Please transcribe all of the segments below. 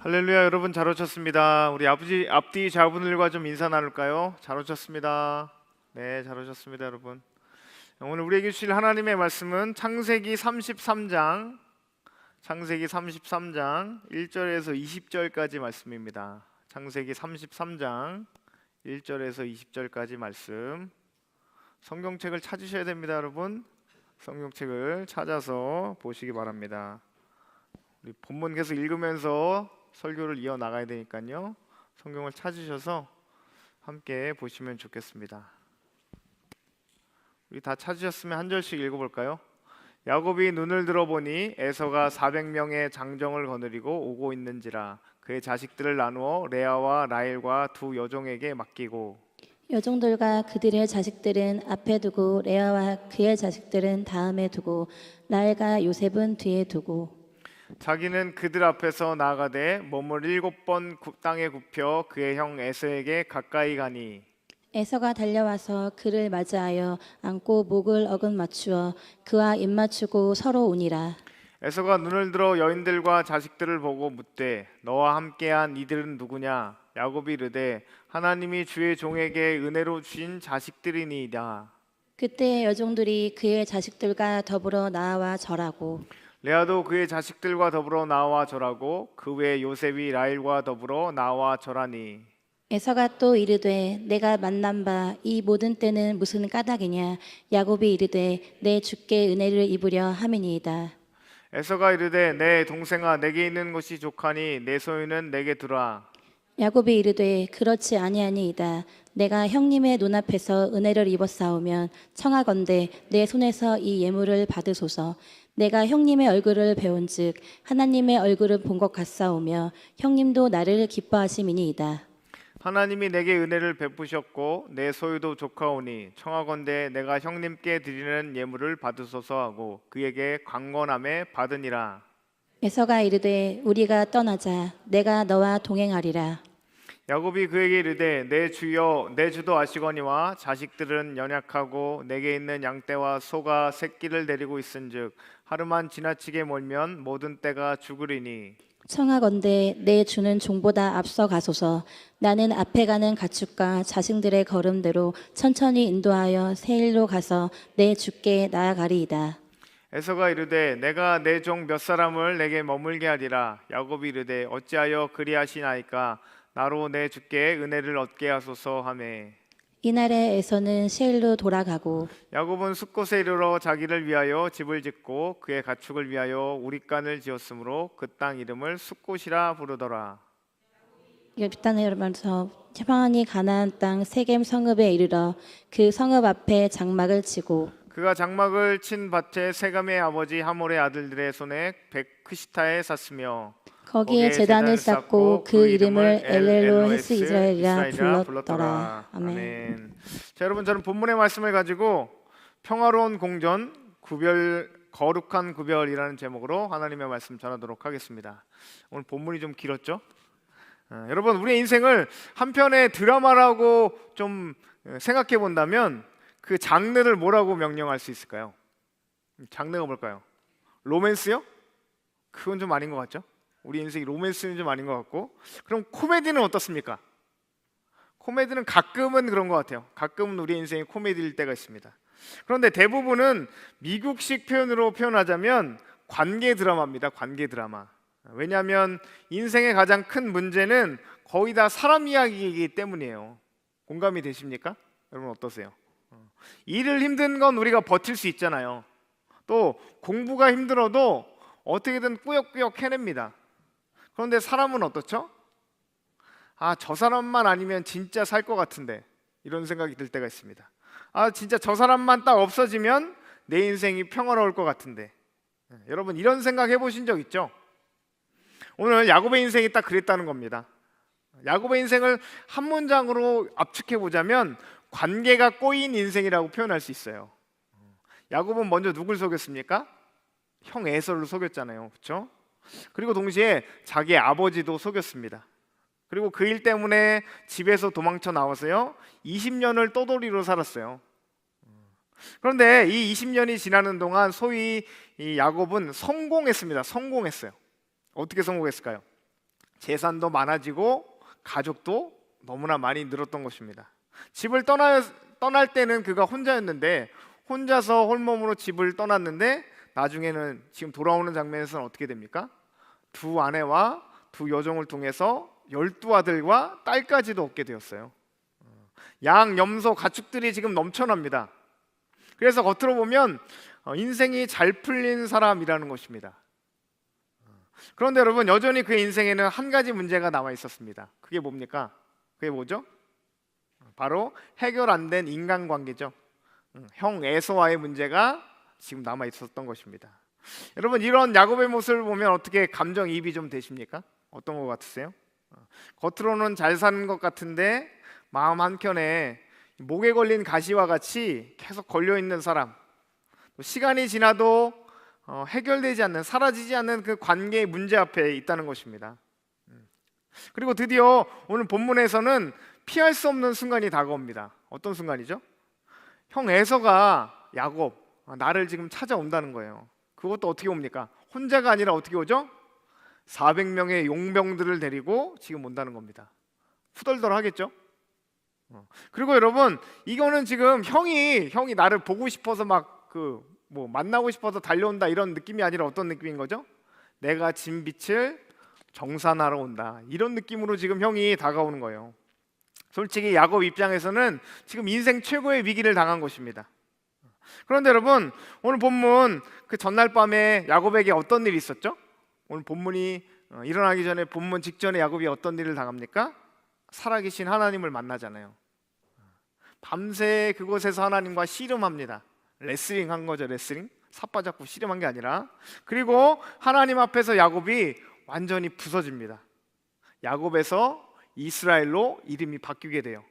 할렐루야. 여러분 잘 오셨습니다. 우리 앞뒤 자분들과 좀 인사 나눌까요? 잘 오셨습니다. 네, 잘 오셨습니다, 여러분. 오늘 우리에게 주실 하나님의 말씀은 창세기 33장 1절에서 20절까지 말씀입니다. 창세기 33장 1절에서 20절까지 말씀. 성경책을 찾으셔야 됩니다, 여러분. 성경책을 찾아서 보시기 바랍니다. 우리 본문 계속 읽으면서 설교를 이어나가야 되니까요, 성경을 찾으셔서 함께 보시면 좋겠습니다. 우리 다 찾으셨으면 한 절씩 읽어볼까요? 야곱이 눈을 들어보니 에서가 400명의 장정을 거느리고 오고 있는지라. 그의 자식들을 나누어 레아와 라헬과 두 여종에게 맡기고 여종들과 그들의 자식들은 앞에 두고 레아와 그의 자식들은 다음에 두고 라헬과 요셉은 뒤에 두고 자기는 그들 앞에서 나아가되 몸을 7번 땅에 굽혀 그의 형 에서에게 가까이 가니 에서가 달려와서 그를 맞이하여 안고 목을 어긋 맞추어 그와 입 맞추고 서로 우니라. 에서가 눈을 들어 여인들과 자식들을 보고 묻되 너와 함께한 이들은 누구냐? 야곱이 이르되 하나님이 주의 종에게 은혜로 주신 자식들이니이다. 그때 여종들이 그의 자식들과 더불어 나와 절하고 레아도 그의 자식들과 더불어 나와 절하고 그 외에 요셉이 라헬과 더불어 나와 절하니 에서가 또 이르되 내가 만난 바 이 모든 때는 무슨 까닭이냐. 야곱이 이르되 내 주께 은혜를 입으려 함이니이다. 에서가 이르되 내 동생아 내게 있는 것이 족하니 내 소유는 내게 두라. 야곱이 이르되 그렇지 아니하니이다. 내가 형님의 눈앞에서 은혜를 입었사오면 청하건대 내 손에서 이 예물을 받으소서. 내가 형님의 얼굴을 배운즉 하나님의 얼굴을 본 것 같사오며 형님도 나를 기뻐하심이니이다. 하나님이 내게 은혜를 베푸셨고 내 소유도 족하오니 청하건대 내가 형님께 드리는 예물을 받으소서 하고 그에게 강건함에 받으니라. 에서가 이르되 우리가 떠나자. 내가 너와 동행하리라. 야곱이 그에게 이르되 내 주여 내 주도 아시거니와 자식들은 연약하고 내게 있는 양떼와 소가 새끼를 데리고 있은즉 하루만 지나치게 몰면 모든 떼가 죽으리니 청하건대 내 주는 종보다 앞서 가소서. 나는 앞에 가는 가축과 자식들의 걸음대로 천천히 인도하여 세일로 가서 내 주께 나아가리이다. 에서가 이르되 내가 내 종 몇 사람을 내게 머물게 하리라. 야곱이 이르되 어찌하여 그리하시나이까 나로 내 주께 은혜를 얻게 하소서 하매 이날에 에서는 세일로 돌아가고 야곱은 숫곳에 이르러 자기를 위하여 집을 짓고 그의 가축을 위하여 우릿간을 지었으므로 그 땅 이름을 숫곳이라 부르더라. 엽단에 열면서 차방하니 가나안 땅 세겜 성읍에 이르러 그 성읍 앞에 장막을 치고 그가 장막을 친 밭에 세감의 아버지 하몰의 아들들의 손에 백크시타에 샀으며 거기에 제단을 쌓고 그 이름을 엘렐로 헤스 이스라엘이라 불렀더라. 아멘. 아멘. 자, 여러분, 저는 본문의 말씀을 가지고 평화로운 공전, 거룩한 구별이라는 제목으로 하나님의 말씀 전하도록 하겠습니다. 오늘 본문이 좀 길었죠? 여러분, 우리의 인생을 한편의 드라마라고 좀 생각해 본다면 그 장르를 뭐라고 명령할 수 있을까요? 장르가 뭘까요? 로맨스요? 그건 좀 아닌 것 같죠? 우리 인생이 로맨스는 좀 아닌 것 같고, 그럼 코미디는 어떻습니까? 코미디는 가끔은 그런 것 같아요. 가끔은 우리 인생이 코미디일 때가 있습니다. 그런데 대부분은 미국식 표현으로 표현하자면 관계 드라마입니다. 관계 드라마. 왜냐하면 인생의 가장 큰 문제는 거의 다 사람 이야기이기 때문이에요. 공감이 되십니까? 여러분 어떠세요? 일을 힘든 건 우리가 버틸 수 있잖아요. 또 공부가 힘들어도 어떻게든 꾸역꾸역 해냅니다. 그런데 사람은 어떻죠? 저 사람만 아니면 진짜 살 것 같은데, 이런 생각이 들 때가 있습니다. 진짜 저 사람만 딱 없어지면 내 인생이 평화로울 것 같은데. 여러분 이런 생각 해보신 적 있죠? 오늘 야곱의 인생이 딱 그랬다는 겁니다. 야곱의 인생을 한 문장으로 압축해 보자면 관계가 꼬인 인생이라고 표현할 수 있어요. 야곱은 먼저 누굴 속였습니까? 형 에서를 속였잖아요. 그렇죠? 그리고 동시에 자기 아버지도 속였습니다. 그리고 그 일 때문에 집에서 도망쳐 나와서요 20년을 떠돌이로 살았어요. 그런데 이 20년이 지나는 동안 소위 이 야곱은 성공했습니다. 성공했어요. 어떻게 성공했을까요? 재산도 많아지고 가족도 너무나 많이 늘었던 것입니다. 집을 떠날 때는 그가 혼자였는데 혼자서 홀몸으로 집을 떠났는데 나중에는 지금 돌아오는 장면에서는 어떻게 됩니까? 두 아내와 두 여종을 통해서 12아들과 딸까지도 얻게 되었어요. 양, 염소, 가축들이 지금 넘쳐납니다. 그래서 겉으로 보면 인생이 잘 풀린 사람이라는 것입니다. 그런데 여러분, 여전히 그의 인생에는 한 가지 문제가 남아 있었습니다. 그게 뭡니까? 그게 뭐죠? 바로 해결 안 된 인간관계죠. 형 에서와의 문제가 지금 남아 있었던 것입니다. 여러분, 이런 야곱의 모습을 보면 어떻게 감정이입이 좀 되십니까? 어떤 것 같으세요? 겉으로는 잘 사는 것 같은데 마음 한켠에 목에 걸린 가시와 같이 계속 걸려 있는 사람, 시간이 지나도 해결되지 않는, 사라지지 않는 그 관계의 문제 앞에 있다는 것입니다. 그리고 드디어 오늘 본문에서는 피할 수 없는 순간이 다가옵니다. 어떤 순간이죠? 형 에서가 야곱, 나를 지금 찾아온다는 거예요. 그것도 어떻게 옵니까? 혼자가 아니라 어떻게 오죠? 400명의 용병들을 데리고 지금 온다는 겁니다. 후덜덜 하겠죠? 그리고 여러분, 이거는 지금 형이 나를 보고 싶어서 막 만나고 싶어서 달려온다 이런 느낌이 아니라 어떤 느낌인 거죠? 내가 진 빛을 정산하러 온다, 이런 느낌으로 지금 형이 다가오는 거예요. 솔직히 야곱 입장에서는 지금 인생 최고의 위기를 당한 것입니다. 그런데 여러분, 오늘 본문 그 전날 밤에 야곱에게 어떤 일이 있었죠? 오늘 본문이 일어나기 전에, 본문 직전에 야곱이 어떤 일을 당합니까? 살아계신 하나님을 만나잖아요. 밤새 그곳에서 하나님과 씨름합니다. 레슬링 한 거죠. 레슬링, 삿바 잡고 씨름한 게 아니라. 그리고 하나님 앞에서 야곱이 완전히 부서집니다. 야곱에서 이스라엘로 이름이 바뀌게 돼요.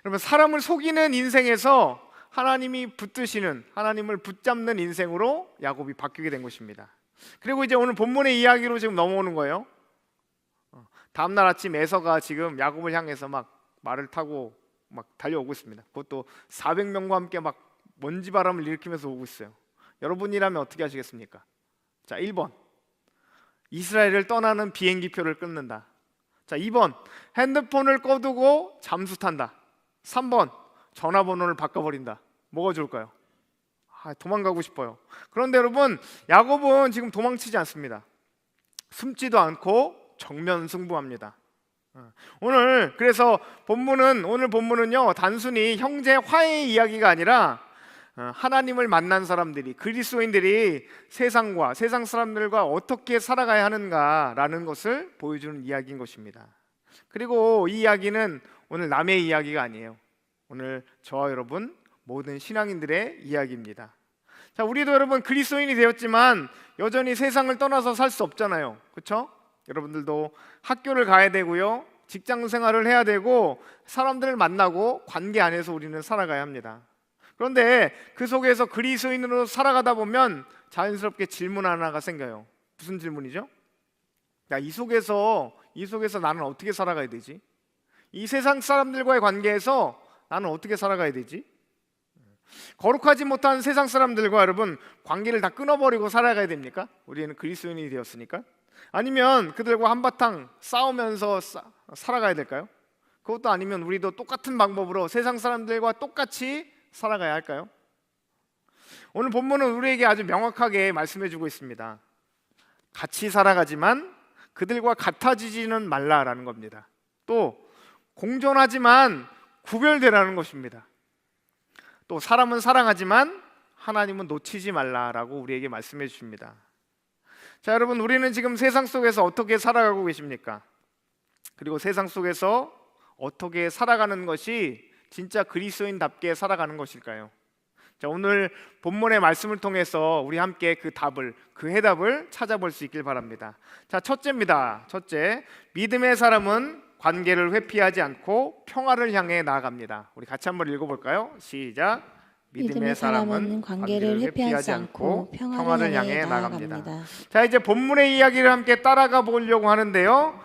여러분, 사람을 속이는 인생에서 하나님이 붙드시는, 하나님을 붙잡는 인생으로 야곱이 바뀌게 된 것입니다. 그리고 이제 오늘 본문의 이야기로 지금 넘어오는 거예요. 다음날 아침 에서가 지금 야곱을 향해서 막 말을 타고 막 달려오고 있습니다. 그것도 400명과 함께 막 먼지바람을 일으키면서 오고 있어요. 여러분이라면 어떻게 하시겠습니까? 자, 1번, 이스라엘을 떠나는 비행기표를 끊는다. 자, 2번, 핸드폰을 꺼두고 잠수 탄다. 3번, 전화번호를 바꿔버린다. 뭐가 좋을까요? 도망가고 싶어요. 그런데 여러분, 야곱은 지금 도망치지 않습니다. 숨지도 않고 정면 승부합니다. 그래서 오늘 본문은요, 단순히 형제 화해의 이야기가 아니라 하나님을 만난 사람들이, 그리스도인들이 세상과 세상 사람들과 어떻게 살아가야 하는가라는 것을 보여주는 이야기인 것입니다. 그리고 이 이야기는 오늘 남의 이야기가 아니에요. 오늘 저와 여러분 모든 신앙인들의 이야기입니다. 자, 우리도 여러분 그리스도인이 되었지만 여전히 세상을 떠나서 살 수 없잖아요. 그렇죠? 여러분들도 학교를 가야 되고요, 직장 생활을 해야 되고, 사람들을 만나고 관계 안에서 우리는 살아가야 합니다. 그런데 그 속에서 그리스도인으로 살아가다 보면 자연스럽게 질문 하나가 생겨요. 무슨 질문이죠? 이 속에서 나는 어떻게 살아가야 되지? 이 세상 사람들과의 관계에서 나는 어떻게 살아가야 되지? 거룩하지 못한 세상 사람들과 여러분 관계를 다 끊어버리고 살아가야 됩니까? 우리는 그리스도인이 되었으니까. 아니면 그들과 한바탕 싸우면서 살아가야 될까요? 그것도 아니면 우리도 똑같은 방법으로 세상 사람들과 똑같이 살아가야 할까요? 오늘 본문은 우리에게 아주 명확하게 말씀해주고 있습니다. 같이 살아가지만 그들과 같아지지는 말라라는 겁니다. 또 공존하지만 구별되라는 것입니다. 또 사람은 사랑하지만 하나님은 놓치지 말라라고 우리에게 말씀해 주십니다. 자, 여러분, 우리는 지금 세상 속에서 어떻게 살아가고 계십니까? 그리고 세상 속에서 어떻게 살아가는 것이 진짜 그리스도인답게 살아가는 것일까요? 자, 오늘 본문의 말씀을 통해서 우리 함께 그 해답을 찾아볼 수 있길 바랍니다. 자, 첫째입니다. 첫째, 믿음의 사람은 관계를 회피하지 않고 평화를 향해 나아갑니다. 우리 같이 한번 읽어볼까요? 시작. 믿음의 사람은 관계를 회피하지 않고 평화를 향해 나아갑니다. 자, 이제 본문의 이야기를 함께 따라가 보려고 하는데요,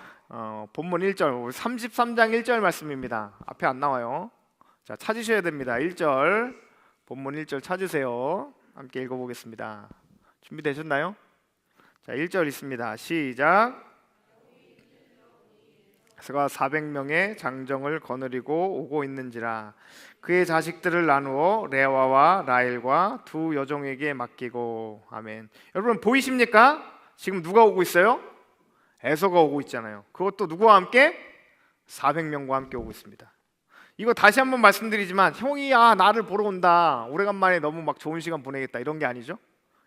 본문 1절, 33장 1절 말씀입니다. 앞에 안 나와요. 자, 찾으셔야 됩니다. 1절, 본문 1절 찾으세요. 함께 읽어보겠습니다. 준비되셨나요? 자, 1절 있습니다. 시작. 그가 400명의 장정을 거느리고 오고 있는지라. 그의 자식들을 나누어 레아와 라헬과 두 여종에게 맡기고. 아멘. 여러분 보이십니까? 지금 누가 오고 있어요? 에서가 오고 있잖아요. 그것도 누구와 함께? 400명과 함께 오고 있습니다. 이거 다시 한번 말씀드리지만 형이 나를 보러 온다, 오래간만에 너무 막 좋은 시간 보내겠다, 이런 게 아니죠.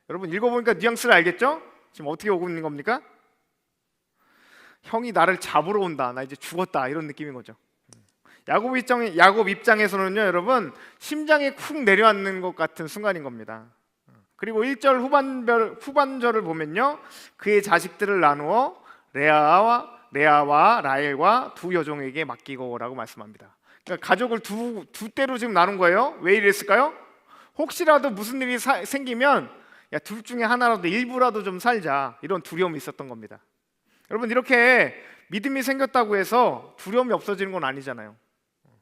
여러분 읽어보니까 뉘앙스를 알겠죠? 지금 어떻게 오고 있는 겁니까? 형이 나를 잡으러 온다, 나 이제 죽었다, 이런 느낌인 거죠. 야곱 입장에서는요, 여러분 심장이 쿵 내려앉는 것 같은 순간인 겁니다. 그리고 1절 후반절을 보면요, 그의 자식들을 나누어 레아와 라헬과 두 여종에게 맡기고라고 말씀합니다. 그러니까 가족을 두 때로 지금 나눈 거예요. 왜 이랬을까요? 혹시라도 무슨 일이 생기면 둘 중에 하나라도, 일부라도 좀 살자, 이런 두려움이 있었던 겁니다. 여러분 이렇게 믿음이 생겼다고 해서 두려움이 없어지는 건 아니잖아요.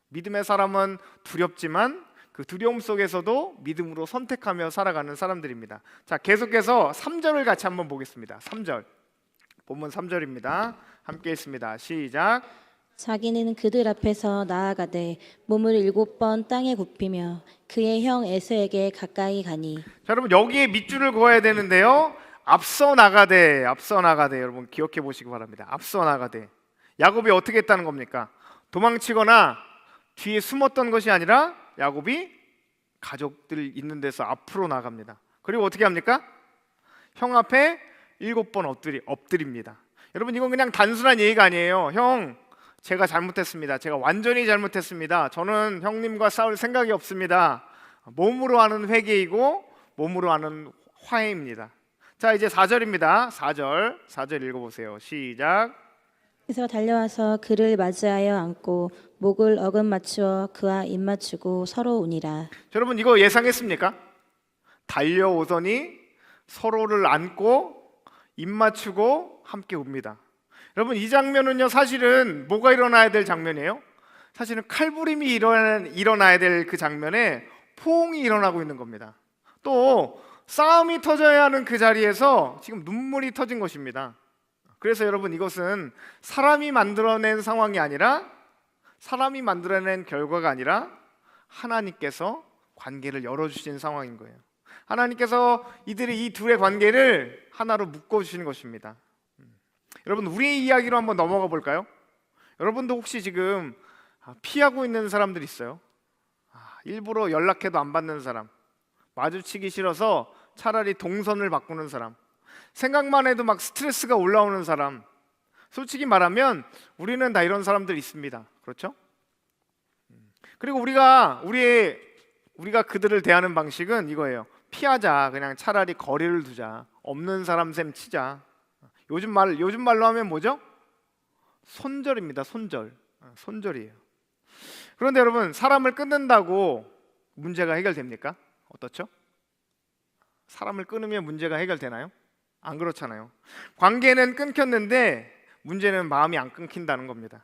믿음의 사람은 두렵지만 그 두려움 속에서도 믿음으로 선택하며 살아가는 사람들입니다. 자, 계속해서 3절을 같이 한번 보겠습니다. 3절, 본문 3절입니다. 함께 읽습니다. 시작. 자기는 그들 앞에서 나아가되 몸을 7번 땅에 굽히며 그의 형 에서에게 가까이 가니. 자, 여러분 여기에 밑줄을 그어야 되는데요, 앞서 나가되 여러분 기억해 보시기 바랍니다. 앞서 나가되. 야곱이 어떻게 했다는 겁니까? 도망치거나 뒤에 숨었던 것이 아니라 야곱이 가족들 있는 데서 앞으로 나갑니다. 그리고 어떻게 합니까? 형 앞에 7번 엎드립니다. 여러분 이건 그냥 단순한 얘기가 아니에요. 형, 제가 잘못했습니다. 제가 완전히 잘못했습니다. 저는 형님과 싸울 생각이 없습니다. 몸으로 하는 회개이고 몸으로 하는 화해입니다. 자, 이제 4절입니다. 4절 읽어보세요. 시작. 그래서 달려와서 그를 맞이하여 안고 목을 어금 맞추어 그와 입 맞추고 서로 우니라. 여러분 이거 예상했습니까? 달려오더니 서로를 안고 입 맞추고 함께 웁니다. 여러분 이 장면은요, 사실은 뭐가 일어나야 될 장면이에요? 사실은 칼부림이 일어나야 될 그 장면에 포옹이 일어나고 있는 겁니다. 또 싸움이 터져야 하는 그 자리에서 지금 눈물이 터진 것입니다. 그래서 여러분 이것은 사람이 만들어낸 상황이 아니라, 사람이 만들어낸 결과가 아니라 하나님께서 관계를 열어주신 상황인 거예요. 하나님께서 이 둘의 관계를 하나로 묶어주시는 것입니다. 여러분 우리의 이야기로 한번 넘어가 볼까요? 여러분도 혹시 지금 피하고 있는 사람들 있어요? 일부러 연락해도 안 받는 사람, 마주치기 싫어서 차라리 동선을 바꾸는 사람, 생각만 해도 막 스트레스가 올라오는 사람. 솔직히 말하면 우리는 다 이런 사람들 있습니다. 그렇죠? 그리고 우리가 그들을 대하는 방식은 이거예요. 피하자, 그냥 차라리 거리를 두자, 없는 사람 셈 치자. 요즘 말로 하면 뭐죠? 손절입니다. 손절이에요. 그런데 여러분, 사람을 끊는다고 문제가 해결됩니까? 어떻죠? 사람을 끊으면 문제가 해결되나요? 안 그렇잖아요. 관계는 끊겼는데 문제는 마음이 안 끊긴다는 겁니다.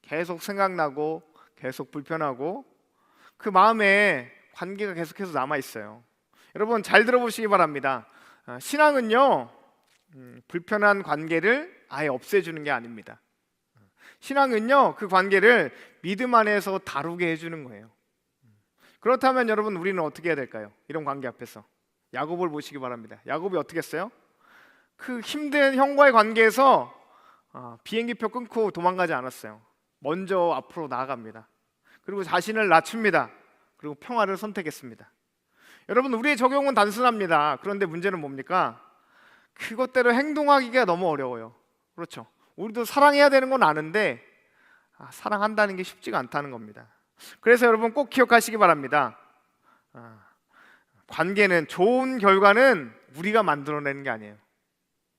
계속 생각나고 계속 불편하고 그 마음에 관계가 계속해서 남아 있어요. 여러분 잘 들어보시기 바랍니다. 신앙은요, 불편한 관계를 아예 없애주는 게 아닙니다. 신앙은요, 그 관계를 믿음 안에서 다루게 해주는 거예요. 그렇다면 여러분 우리는 어떻게 해야 될까요? 이런 관계 앞에서 야곱을 보시기 바랍니다. 야곱이 어떻게 했어요? 그 힘든 형과의 관계에서 비행기표 끊고 도망가지 않았어요. 먼저 앞으로 나아갑니다. 그리고 자신을 낮춥니다. 그리고 평화를 선택했습니다. 여러분 우리의 적용은 단순합니다. 그런데 문제는 뭡니까? 그것대로 행동하기가 너무 어려워요. 그렇죠? 우리도 사랑해야 되는 건 아는데 사랑한다는 게 쉽지가 않다는 겁니다. 그래서 여러분 꼭 기억하시기 바랍니다. 관계는, 좋은 결과는 우리가 만들어내는 게 아니에요.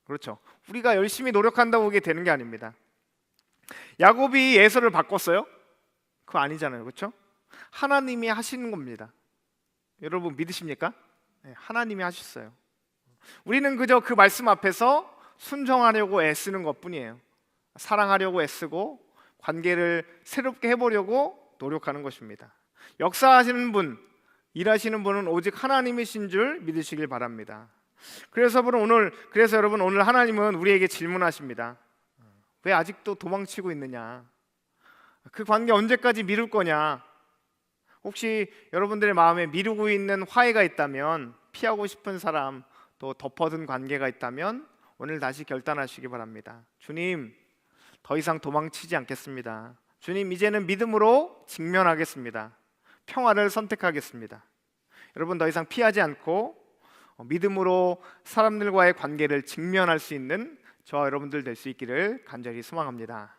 그렇죠? 우리가 열심히 노력한다고 그게 되는 게 아닙니다. 야곱이 에서를 바꿨어요? 그거 아니잖아요. 그렇죠? 하나님이 하시는 겁니다. 여러분 믿으십니까? 네, 하나님이 하셨어요. 우리는 그저 그 말씀 앞에서 순종하려고 애쓰는 것뿐이에요. 사랑하려고 애쓰고 관계를 새롭게 해보려고 노력하는 것입니다. 역사하시는 분, 일하시는 분은 오직 하나님이신 줄 믿으시길 바랍니다. 그래서 여러분 오늘 하나님은 우리에게 질문하십니다. 왜 아직도 도망치고 있느냐? 그 관계 언제까지 미룰 거냐? 혹시 여러분들의 마음에 미루고 있는 화해가 있다면, 피하고 싶은 사람, 또 덮어둔 관계가 있다면 오늘 다시 결단하시기 바랍니다. 주님, 더 이상 도망치지 않겠습니다. 주님, 이제는 믿음으로 직면하겠습니다. 평화를 선택하겠습니다. 여러분, 더 이상 피하지 않고 믿음으로 사람들과의 관계를 직면할 수 있는 저와 여러분들 될 수 있기를 간절히 소망합니다.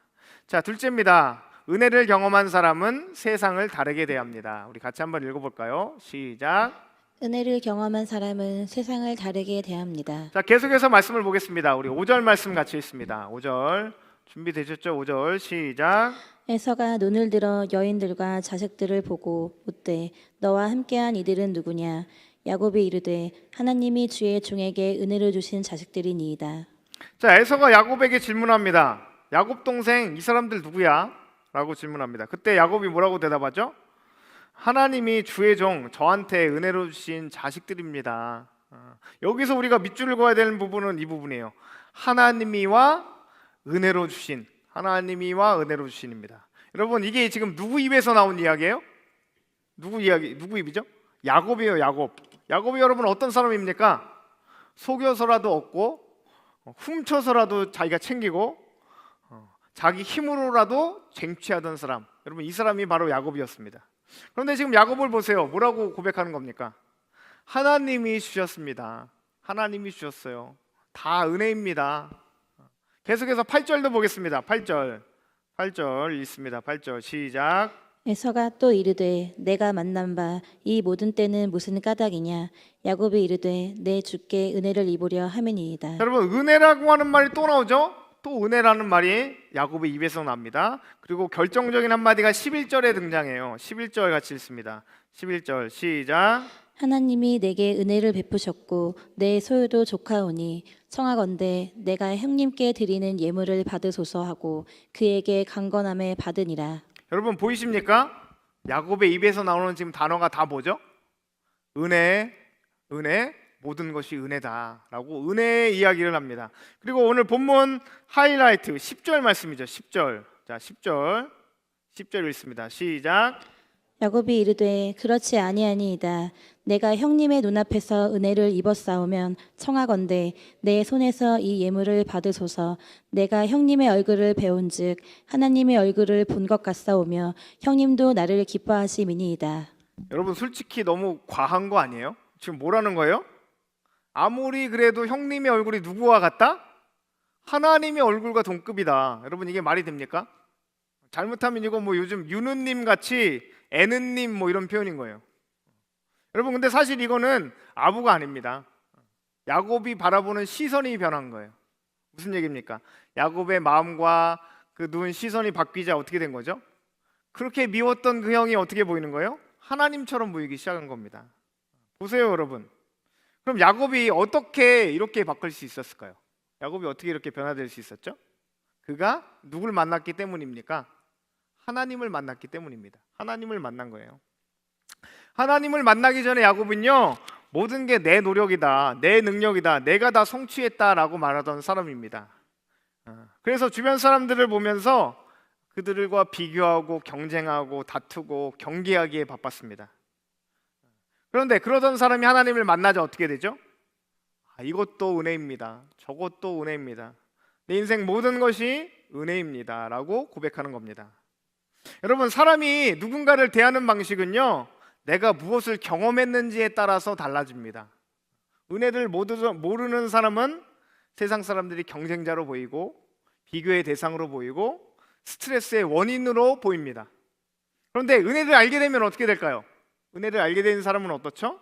자, 둘째입니다. 은혜를 경험한 사람은 세상을 다르게 대합니다. 우리 같이 한번 읽어볼까요? 시작. 은혜를 경험한 사람은 세상을 다르게 대합니다. 자, 계속해서 말씀을 보겠습니다. 우리 5절 말씀 같이 읽습니다. 5절 준비되셨죠? 5절 시작. 에서가 눈을 들어 여인들과 자식들을 보고 묻되 너와 함께한 이들은 누구냐? 야곱이 이르되 하나님이 주의 종에게 은혜를 주신 자식들이니이다. 자, 에서가 야곱에게 질문합니다. 야곱 동생, 이 사람들 누구야? 라고 질문합니다. 그때 야곱이 뭐라고 대답하죠? 하나님이 주의 종 저한테 은혜로 주신 자식들입니다. 여기서 우리가 밑줄을 그어야 되는 부분은 이 부분이에요. 하나님이와 은혜로 주신, 하나님이와 은혜로 주신입니다. 여러분, 이게 지금 누구 입에서 나온 이야기예요? 누구 입이죠? 야곱이에요. 야곱이 여러분 어떤 사람입니까? 속여서라도 얻고 훔쳐서라도 자기가 챙기고 자기 힘으로라도 쟁취하던 사람, 여러분 이 사람이 바로 야곱이었습니다. 그런데 지금 야곱을 보세요. 뭐라고 고백하는 겁니까? 하나님이 주셨습니다. 하나님이 주셨어요. 다 은혜입니다. 계속해서 8절도 보겠습니다. 8절 읽습니다. 8절 시작. 에서가 또 이르되 내가 만난 바 이 모든 때는 무슨 까닭이냐? 야곱이 이르되 내 주께 은혜를 입으려 함이니이다. 여러분, 은혜라고 하는 말이 또 나오죠? 또 은혜라는 말이 야곱의 입에서 납니다. 그리고 결정적인 한마디가 11절에 등장해요. 11절 같이 읽습니다. 11절 시작. 하나님이 내게 은혜를 베푸셨고 내 소유도 족하오니 청하건대 내가 형님께 드리는 예물을 받으소서 하고 그에게 강건함에 받으니라. 여러분 보이십니까? 야곱의 입에서 나오는 지금 단어가 다 뭐죠? 은혜, 모든 것이 은혜다라고 은혜의 이야기를 합니다. 그리고 오늘 본문 하이라이트 10절 말씀이죠. 10절. 자, 10절 읽습니다. 시작. 야곱이 이르되 그렇지 아니하니이다. 내가 형님의 눈앞에서 은혜를 입었사오면 청하건대 내 손에서 이 예물을 받으소서. 내가 형님의 얼굴을 배운즉 하나님의 얼굴을 본 것 같사오며 형님도 나를 기뻐하심이니이다. 여러분 솔직히 너무 과한 거 아니에요? 지금 뭐라는 거예요? 아무리 그래도 형님의 얼굴이 누구와 같다? 하나님의 얼굴과 동급이다. 여러분 이게 말이 됩니까? 잘못하면 이거 뭐 요즘 유느님 같이 애느님 뭐 이런 표현인 거예요. 여러분 근데 사실 이거는 아부가 아닙니다. 야곱이 바라보는 시선이 변한 거예요. 무슨 얘기입니까? 야곱의 마음과 그 누운 시선이 바뀌자 어떻게 된 거죠? 그렇게 미웠던 그 형이 어떻게 보이는 거예요? 하나님처럼 보이기 시작한 겁니다. 보세요 여러분. 그럼 야곱이 어떻게 이렇게 바뀔 수 있었을까요? 야곱이 어떻게 이렇게 변화될 수 있었죠? 그가 누굴 만났기 때문입니까? 하나님을 만났기 때문입니다. 하나님을 만난 거예요. 하나님을 만나기 전에 야곱은요, 모든 게 내 노력이다, 내 능력이다, 내가 다 성취했다라고 말하던 사람입니다. 그래서 주변 사람들을 보면서 그들과 비교하고 경쟁하고 다투고 경계하기에 바빴습니다. 그런데 그러던 사람이 하나님을 만나자 어떻게 되죠? 이것도 은혜입니다. 저것도 은혜입니다. 내 인생 모든 것이 은혜입니다 라고 고백하는 겁니다. 여러분 사람이 누군가를 대하는 방식은요, 내가 무엇을 경험했는지에 따라서 달라집니다. 은혜를 모르는 사람은 세상 사람들이 경쟁자로 보이고 비교의 대상으로 보이고 스트레스의 원인으로 보입니다. 그런데 은혜를 알게 되면 어떻게 될까요? 은혜를 알게 된 사람은 어떻죠?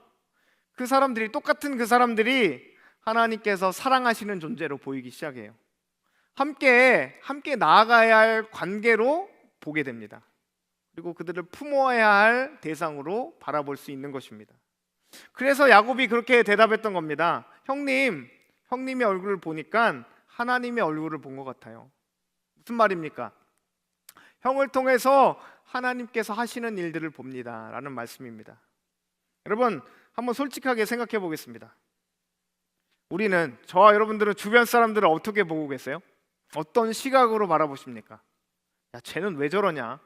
그 사람들이 똑같은 그 사람들이 하나님께서 사랑하시는 존재로 보이기 시작해요. 함께 나아가야 할 관계로 보게 됩니다. 그리고 그들을 품어야 할 대상으로 바라볼 수 있는 것입니다. 그래서 야곱이 그렇게 대답했던 겁니다. 형님의 얼굴을 보니까 하나님의 얼굴을 본 것 같아요. 무슨 말입니까? 형을 통해서 하나님께서 하시는 일들을 봅니다 라는 말씀입니다. 여러분 한번 솔직하게 생각해 보겠습니다. 우리는, 저와 여러분들은 주변 사람들을 어떻게 보고 계세요? 어떤 시각으로 바라보십니까? 야, 쟤는 왜 저러냐?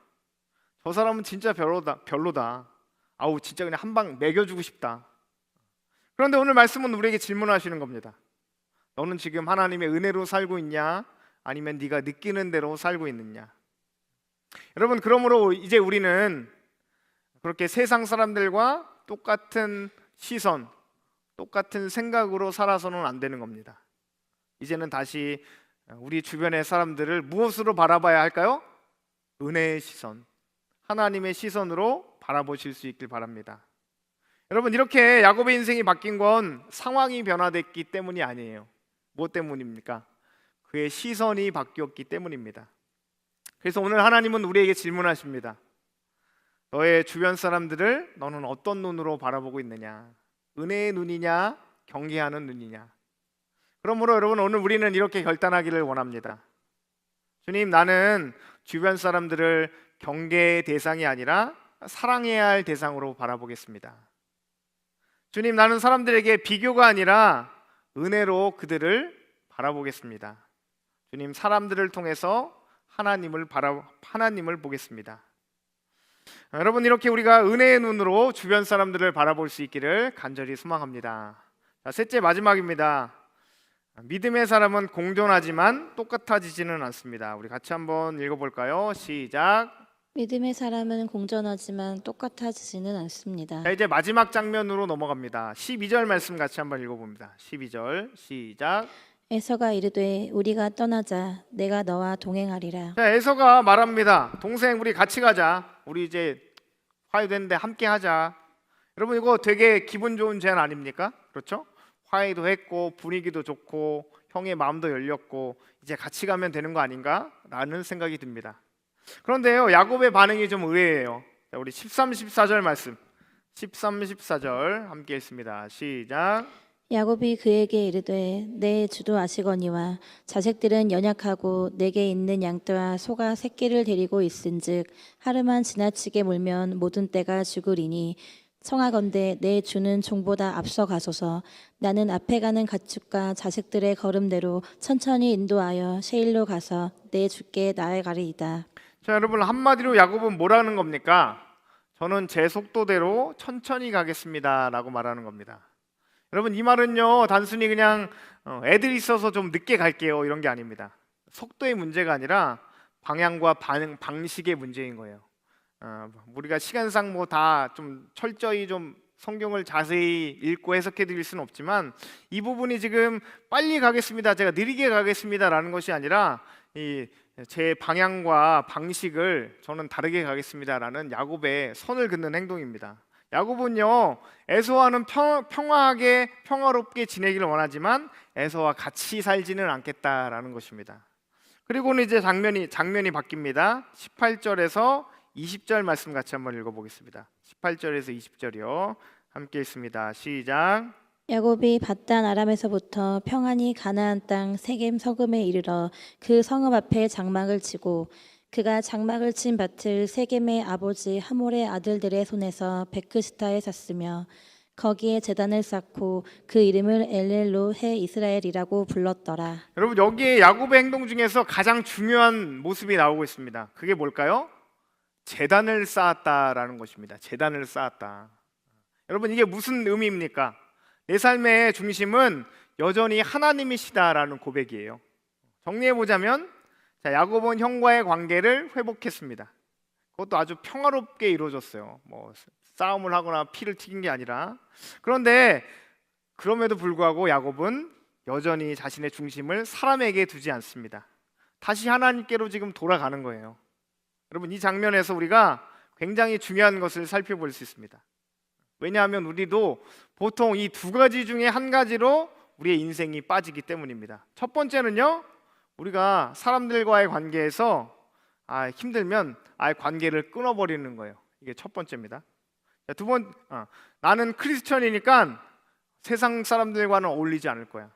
저 사람은 진짜 별로다. 아우, 진짜 그냥 한 방 매겨주고 싶다. 그런데 오늘 말씀은 우리에게 질문하시는 겁니다. 너는 지금 하나님의 은혜로 살고 있냐? 아니면 네가 느끼는 대로 살고 있느냐? 여러분, 그러므로 이제 우리는 그렇게 세상 사람들과 똑같은 시선, 똑같은 생각으로 살아서는 안 되는 겁니다. 이제는 다시 우리 주변의 사람들을 무엇으로 바라봐야 할까요? 은혜의 시선, 하나님의 시선으로 바라보실 수 있길 바랍니다. 여러분, 이렇게 야곱의 인생이 바뀐 건 상황이 변화됐기 때문이 아니에요. 무엇 때문입니까? 그의 시선이 바뀌었기 때문입니다. 그래서 오늘 하나님은 우리에게 질문하십니다. 너의 주변 사람들을 너는 어떤 눈으로 바라보고 있느냐? 은혜의 눈이냐? 경계하는 눈이냐? 그러므로 여러분, 오늘 우리는 이렇게 결단하기를 원합니다. 주님, 나는 주변 사람들을 경계의 대상이 아니라 사랑해야 할 대상으로 바라보겠습니다. 주님, 나는 사람들에게 비교가 아니라 은혜로 그들을 바라보겠습니다. 주님, 사람들을 통해서 하나님을 보겠습니다. 여러분, 이렇게 우리가 은혜의 눈으로 주변 사람들을 바라볼 수 있기를 간절히 소망합니다. 자, 셋째, 마지막입니다. 믿음의 사람은 공존하지만 똑같아지지는 않습니다. 우리 같이 한번 읽어볼까요? 시작. 믿음의 사람은 공존하지만 똑같아지지는 않습니다. 자, 이제 마지막 장면으로 넘어갑니다. 12절 말씀 같이 한번 읽어봅니다. 12절 시작. 에서가 이르되 우리가 떠나자 내가 너와 동행하리라. 자, 에서가 말합니다. 동생, 우리 같이 가자. 우리 이제 화해됐는데 함께 하자. 여러분, 이거 되게 기분 좋은 제안 아닙니까? 그렇죠? 화해도 했고 분위기도 좋고 형의 마음도 열렸고 이제 같이 가면 되는 거 아닌가? 라는 생각이 듭니다. 그런데요, 야곱의 반응이 좀 의외예요. 자, 우리 13, 14절 말씀 13, 14절 함께 읽습니다. 시작. 야곱이 그에게 이르되 내 주도 아시거니와 자식들은 연약하고 내게 있는 양떼와 소가 새끼를 데리고 있은즉 하루만 지나치게 몰면 모든 떼가 죽으리니 청하건대 내 주는 종보다 앞서 가소서. 나는 앞에 가는 가축과 자식들의 걸음대로 천천히 인도하여 셰일로 가서 내 주께 나아가리이다. 자, 여러분, 한마디로 야곱은 뭐라는 겁니까? 저는 제 속도대로 천천히 가겠습니다 라고 말하는 겁니다. 여러분, 이 말은요, 단순히 그냥 애들이 있어서 좀 늦게 갈게요 이런 게 아닙니다. 속도의 문제가 아니라 방향과 방식의 문제인 거예요. 우리가 시간상 뭐 다 좀 철저히 좀 성경을 자세히 읽고 해석해 드릴 수는 없지만 이 부분이 지금 빨리 가겠습니다, 제가 느리게 가겠습니다라는 것이 아니라 제 방향과 방식을 저는 다르게 가겠습니다라는 야곱의 선을 긋는 행동입니다. 야곱은요, 에서와는 평화하게 평화롭게 지내기를 원하지만 에서와 같이 살지는 않겠다라는 것입니다. 그리고는 이제 장면이 바뀝니다. 18절에서 20절 말씀 같이 한번 읽어보겠습니다. 18절에서 20절이요. 함께 읽습니다. 시작. 야곱이 밧단 아람에서부터 평안히 가나안 땅 세겜 서금에 이르러 그 성읍 앞에 장막을 치고 그가 장막을 친 밭을 세겜의 아버지 하몰의 아들들의 손에서 베크시타에 샀으며 거기에 제단을 쌓고 그 이름을 엘렐로 해 이스라엘이라고 불렀더라. 여러분, 여기에 야곱의 행동 중에서 가장 중요한 모습이 나오고 있습니다. 그게 뭘까요? 제단을 쌓았다라는 것입니다. 제단을 쌓았다. 여러분, 이게 무슨 의미입니까? 내 삶의 중심은 여전히 하나님이시다라는 고백이에요. 정리해 보자면, 자, 야곱은 형과의 관계를 회복했습니다. 그것도 아주 평화롭게 이루어졌어요. 뭐 싸움을 하거나 피를 튀긴 게 아니라. 그런데 그럼에도 불구하고 야곱은 여전히 자신의 중심을 사람에게 두지 않습니다. 다시 하나님께로 지금 돌아가는 거예요. 여러분, 이 장면에서 우리가 굉장히 중요한 것을 살펴볼 수 있습니다. 왜냐하면 우리도 보통 이 두 가지 중에 한 가지로 우리의 인생이 빠지기 때문입니다. 첫 번째는요, 우리가 사람들과의 관계에서 힘들면 아예 관계를 끊어버리는 거예요. 이게 첫 번째입니다. 두 번, 나는 크리스천이니까 세상 사람들과는 어울리지 않을 거야.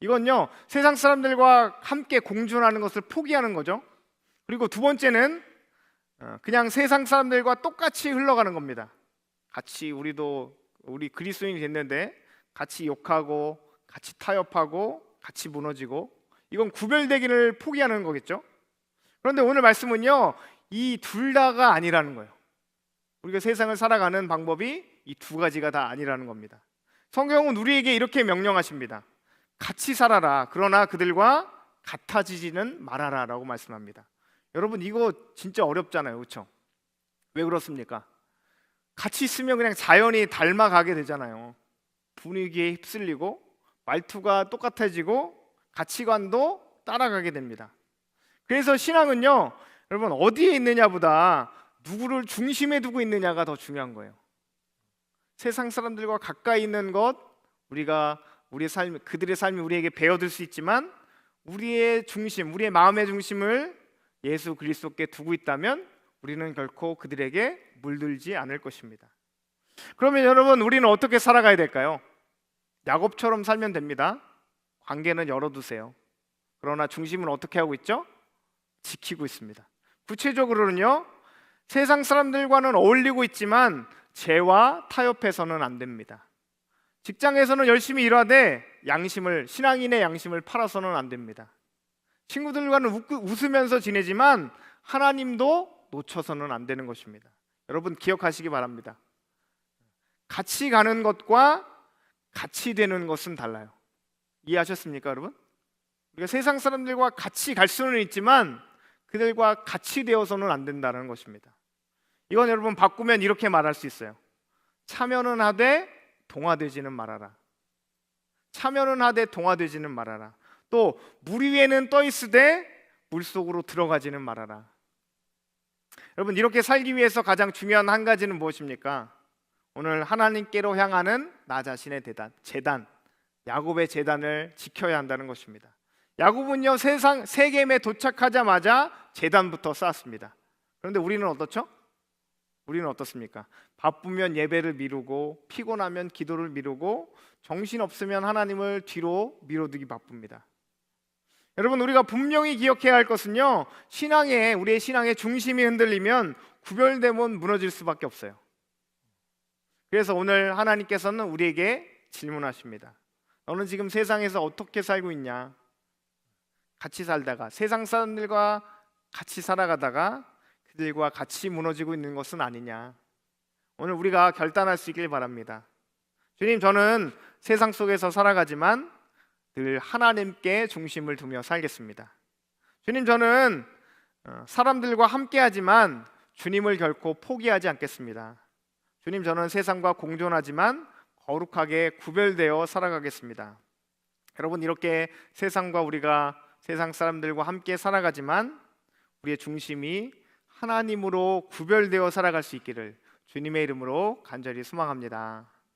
이건요, 세상 사람들과 함께 공존하는 것을 포기하는 거죠. 그리고 두 번째는 그냥 세상 사람들과 똑같이 흘러가는 겁니다. 같이 우리 그리스도인이 됐는데 같이 욕하고 같이 타협하고 같이 무너지고, 이건 구별되기를 포기하는 거겠죠. 그런데 오늘 말씀은요, 이 둘 다가 아니라는 거예요. 우리가 세상을 살아가는 방법이 이 두 가지가 다 아니라는 겁니다. 성경은 우리에게 이렇게 명령하십니다. 같이 살아라. 그러나 그들과 같아지지는 말아라 라고 말씀합니다. 여러분, 이거 진짜 어렵잖아요, 그렇죠? 왜 그렇습니까? 같이 있으면 그냥 자연히 닮아가게 되잖아요. 분위기에 휩쓸리고 말투가 똑같아지고 가치관도 따라가게 됩니다. 그래서 신앙은요, 여러분, 어디에 있느냐보다 누구를 중심에 두고 있느냐가 더 중요한 거예요. 세상 사람들과 가까이 있는 것, 우리가 우리의 삶, 그들의 삶이 우리에게 배어들 수 있지만 우리의 중심, 우리의 마음의 중심을 예수 그리스도께 두고 있다면 우리는 결코 그들에게 물들지 않을 것입니다. 그러면 여러분, 우리는 어떻게 살아가야 될까요? 야곱처럼 살면 됩니다. 관계는 열어두세요. 그러나 중심은 어떻게 하고 있죠? 지키고 있습니다. 구체적으로는요, 세상 사람들과는 어울리고 있지만 죄와 타협해서는 안 됩니다. 직장에서는 열심히 일하되 양심을, 신앙인의 양심을 팔아서는 안 됩니다. 친구들과는 웃으면서 지내지만 하나님도 놓쳐서는 안 되는 것입니다. 여러분, 기억하시기 바랍니다. 같이 가는 것과 같이 되는 것은 달라요. 이해하셨습니까, 여러분? 우리가 세상 사람들과 같이 갈 수는 있지만 그들과 같이 되어서는 안 된다는 것입니다. 이건 여러분, 바꾸면 이렇게 말할 수 있어요. 차면은 하되 동화되지는 말아라. 차면은 하되 동화되지는 말아라. 또 물 위에는 떠 있으되 물속으로 들어가지는 말아라. 여러분, 이렇게 살기 위해서 가장 중요한 한 가지는 무엇입니까? 오늘 하나님께로 향하는 나 자신의 재단, 야곱의 재단을 지켜야 한다는 것입니다. 야곱은요, 세겜에 도착하자마자 재단부터 쌓았습니다. 그런데 우리는 어떻죠? 우리는 어떻습니까? 바쁘면 예배를 미루고 피곤하면 기도를 미루고 정신없으면 하나님을 뒤로 미뤄두기 바쁩니다. 여러분, 우리가 분명히 기억해야 할 것은요, 우리의 신앙의 중심이 흔들리면 구별되면 무너질 수밖에 없어요. 그래서 오늘 하나님께서는 우리에게 질문하십니다. 너는 지금 세상에서 어떻게 살고 있냐? 같이 살다가, 세상 사람들과 같이 살아가다가 그들과 같이 무너지고 있는 것은 아니냐? 오늘 우리가 결단할 수 있길 바랍니다. 주님, 저는 세상 속에서 살아가지만 늘 하나님께 중심을 두며 살겠습니다. 주님, 저는 사람들과 함께하지만 주님을 결코 포기하지 않겠습니다. 주님, 저는 세상과 공존하지만 거룩하게 구별되어 살아가겠습니다. 여러분, 이렇게 세상 사람들과 함께 살아가지만 우리의 중심이 하나님으로 구별되어 살아갈 수 있기를 주님의 이름으로 간절히 소망합니다.